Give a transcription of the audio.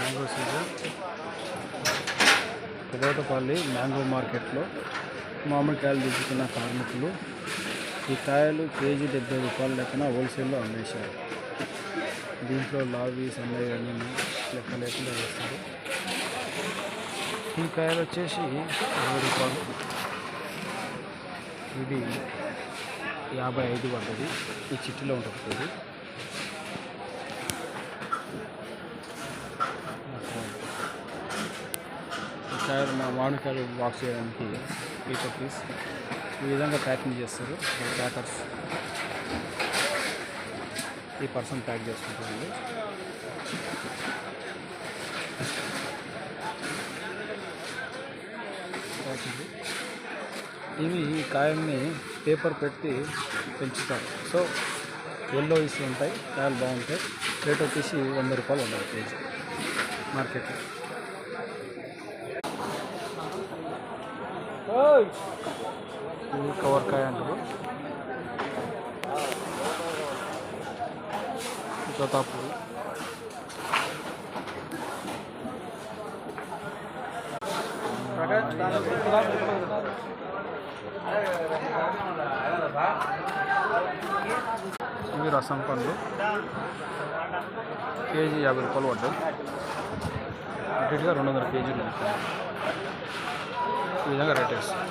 Mango season కుదోటపల్లి mango మార్కెట్లో మామిడికాయలు దించుతున్న కార్మికులు ఈ కాయలు కేజీ 70 రూపాయల లెక్కన హోల్సేల్లో అమ్మేశారు. దీంట్లో లావి సన్నయ్య అన్ని లెక్క లేకుండా వేస్తారు. ఈ కాయలు వచ్చేసి 20 రూపాయలు, ఇది 55 పడ్డది. ఈ చిట్టిలో ఉంటుంది ఇది. కాయలు మామిడికాయలు బాక్స్ చేయడానికి పీటర్ పీస్ ఈ విధంగా ప్యాకింగ్ చేస్తారు. ప్యాకర్స్ ఈ పర్సన్ ప్యాక్ చేసుకుంటుంది. ఇవి ఈ కాయల్ని పేపర్ పెట్టి పెంచుతారు. సో ఎల్లో ఇసి ఉంటాయి, కాయలు బాగుంటాయి. రేట్ వచ్చేసి 100 రూపాయలు ఉండాలి కేజీ మార్కెట్లో. ఇది కవర్కాయ అంటారు. తోతాపూరి ఇవి రసం పండ్లు కేజీ 50 రూపాయలు పడ్డాయి. అటుగా 200 కేజీలు ఈ విధంగా రేట్ వేస్తాయి.